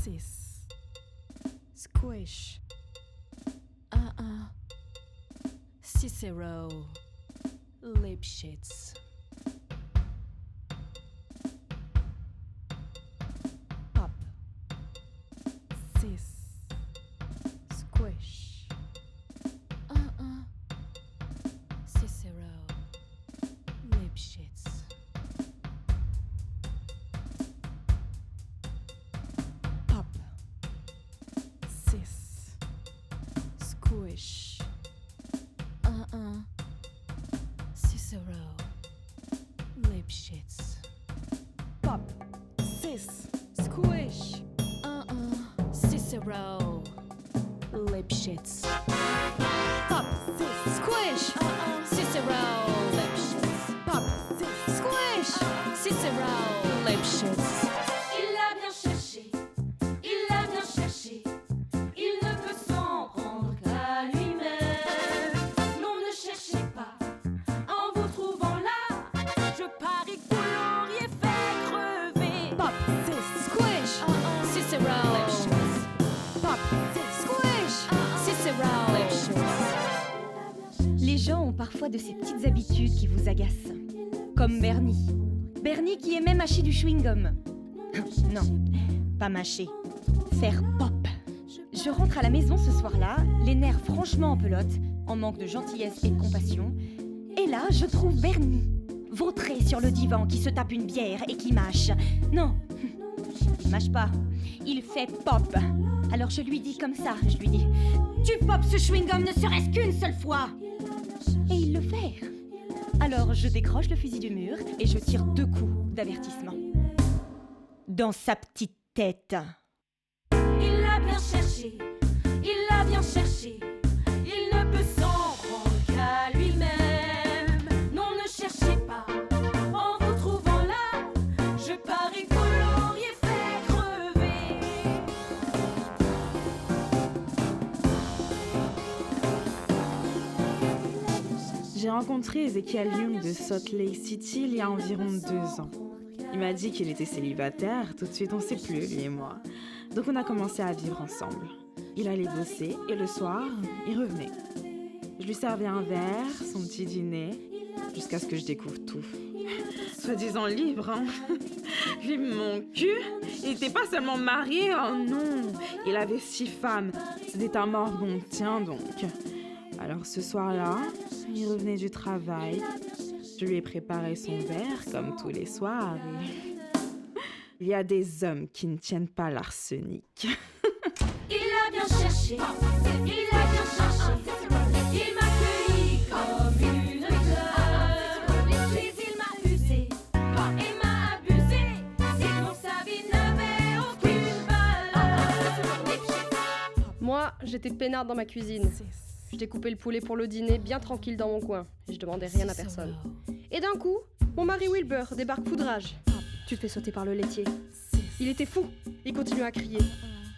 6. Squish. 0. Lipschitz. Pop. 6. Squish. 0. Lipschitz. Pop. 6. Squish. 0. Lipschitz. Pop. 6. Squish. 0. Lipschitz. Pop. 6. Squish. 0. Lipschitz. Pop. 6. Squish. 0. Lipschitz. Il l'a bien cherché, il l'a bien cherché. Il ne peut s'en prendre qu'à lui-même. Non, ne cherchez pas, en vous trouvant là, je parie que vous l'auriez fait crever. Pop. 6. Squish. 0. Lipschitz. Pop. 6. Squish. 0. Lipschitz. Les gens ont parfois de ces petites habitudes qui vous agacent. Comme Bernie. Bernie qui aimait mâcher du chewing-gum. Non, pas mâcher. Faire pop. Je rentre à la maison ce soir-là, les nerfs franchement en pelote, en manque de gentillesse et de compassion. Et là, je trouve Bernie, vautré sur le divan, qui se tape une bière et qui mâche. Non, il mâche pas. Il fait pop. Alors je lui dis comme ça, je lui dis « Tu popes ce chewing-gum ne serait-ce qu'une seule fois !» Et il le fait. Alors je décroche le fusil du mur et je tire 2 coups d'avertissement. Dans sa petite tête. Il l'a bien cherché, il l'a bien cherché. Il ne peut s'en prendre qu'à lui-même. Non, ne cherchez pas, en vous trouvant là, je parie que vous l'auriez fait crever. J'ai rencontré Ezekiel Young de Salt Lake City il y a environ 2 ans. Il m'a dit qu'il était célibataire, tout de suite on s'est plus, lui et moi. Donc on a commencé à vivre ensemble. Il allait bosser et le soir, il revenait. Je lui servais un verre, son petit dîner, jusqu'à ce que je découvre tout. Soi-disant libre, hein. Lui, mon cul, il n'était pas seulement marié, oh non. Il avait 6 femmes, c'était un morgon, tiens donc. Alors ce soir-là, il revenait du travail. Je lui ai préparé son verre, comme tous les soirs. Et... il y a des hommes qui ne tiennent pas l'arsenic. Il a bien cherché, il a bien cherché. Il m'a cueilli comme une fleur. Puis il m'a usé et m'a abusé. Sinon sa vie n'avait aucune valeur. Moi, j'étais peinarde dans ma cuisine. Je découpais le poulet pour le dîner, bien tranquille dans mon coin. Et je demandais rien à personne. Et d'un coup, mon mari Wilbur débarque foudrage. Tu te fais sauter par le laitier. Il était fou. Il continuait à crier.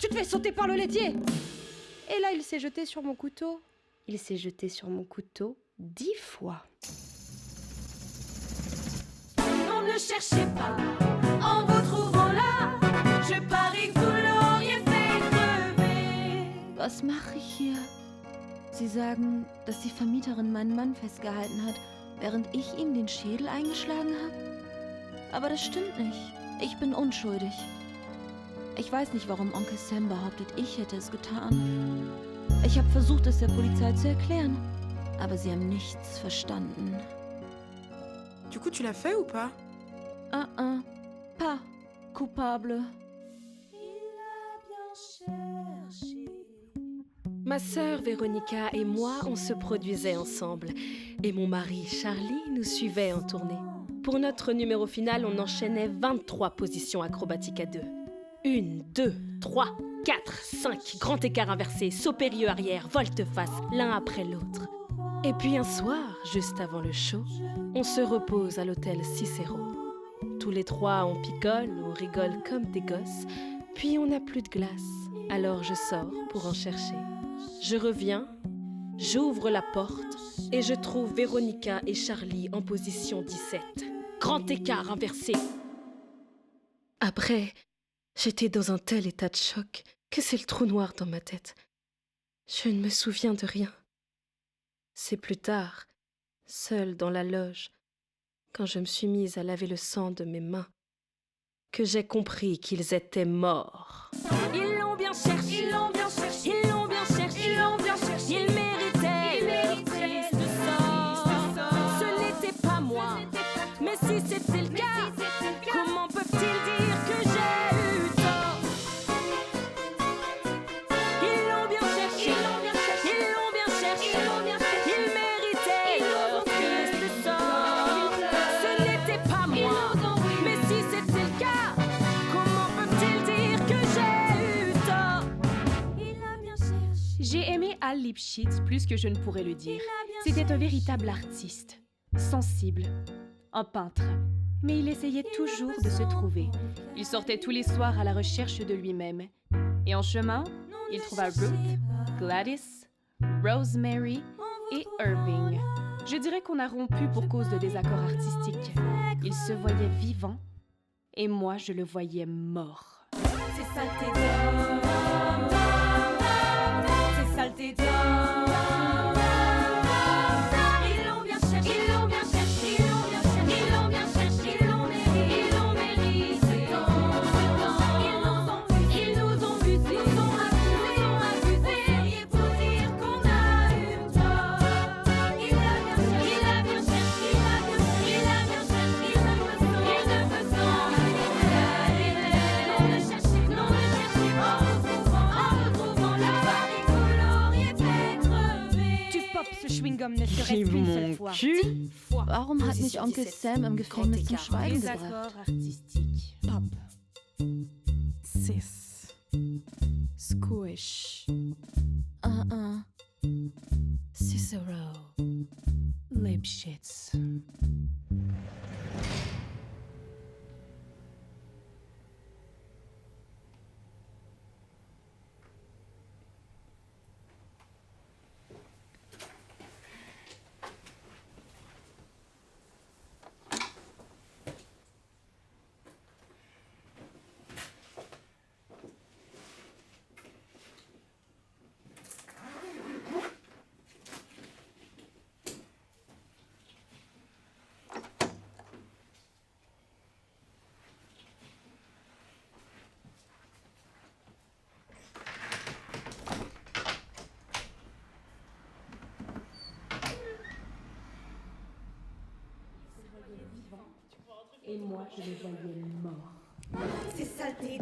Tu te fais sauter par le laitier. Et là, il s'est jeté sur mon couteau. Il s'est jeté sur mon couteau 10 fois. Non, ne cherchez pas, en vous trouvant là, je parie que vous l'auriez fait crever. Was mache ich hier? Sie sagen, dass die Vermieterin meinen Mann festgehalten hat, während ich ihm den Schädel eingeschlagen habe. Aber das stimmt nicht. Ich bin unschuldig. Ich weiß nicht, warum Onkel Sam behauptet, ich hätte es getan. Ich habe versucht, es der Polizei zu erklären, aber sie haben nichts verstanden. Du coup, tu l'as fait ou pas? Pas coupable. Ma sœur Véronica et moi, on se produisait ensemble. Et mon mari Charlie nous suivait en tournée. Pour notre numéro final, on enchaînait 23 positions acrobatiques à 2. 1, 2, 3, 4, 5, grand écart inversé, saut périlleux arrière, volte-face, l'un après l'autre. Et puis un soir, juste avant le show, on se repose à l'hôtel Cicero. Tous les 3, on picole, on rigole comme des gosses, puis on n'a plus de glace. Alors je sors pour en chercher. Je reviens, j'ouvre la porte et je trouve Véronica et Charlie en position 17. Grand écart inversé. Après, J'étais dans un tel état de choc que c'est le trou noir dans ma tête. Je ne me souviens de rien. C'est plus tard, seule dans la loge, quand je me suis mise à laver le sang de mes mains, que j'ai compris qu'ils étaient morts. Ils l'ont bien cherché, ils l'ont bien cherché, ils l'ont bien cherché, ils l'ont bien cherché. Ils méritaient leur triste sort. Ce n'était pas moi, mais si c'était le cas, comment peuvent-ils dire que j'ai eu tort? Ils l'ont bien cherché, ils l'ont bien cherché, ils l'ont bien cherché, ils l'ont bien cherché. Ils méritaient leur triste sort. Ce n'était pas moi, mais si c'était le cas, comment peuvent-ils dire que j'ai eu tort? Il a bien cherché. J'ai aimé Hal Lipschitz plus que je ne pourrais le dire. C'était un véritable artiste, sensible, un peintre. Mais il essayait toujours de se trouver. Il sortait tous les soirs à la recherche de lui-même. Et en chemin, il trouva Ruth, Gladys, Rosemary et Irving. Je dirais qu'on a rompu pour cause de désaccords artistiques. Il se voyait vivant et moi je le voyais mort. C'est saleté d'homme, c'est saleté d'homme. Ils l'ont bien cherché, ils l'ont bien cherché, ils l'ont bien cherché, ils l'ont bien cherché, ils l'ont mérité, ils l'ont mérité. Ils nous ont abusés, nous ont abusés, et pour dire qu'on a eu tort. Il a bien cherché, il a bien cherché, il ne peut s'en non ne cherchez pas, en retrouvant la Paris, vous l'auriez fait crever. Tu popes ce chewing-gum ne serait Qui qu'une seule mon fois. cul. Warum hat mich Position Onkel 17. Sam im Gefängnis zum écart. Schweigen gebracht? Désaccords artistiques. Pop. 6. Squish. Cicero. Lipschitz. Et moi je le voyais mort. C'est saleté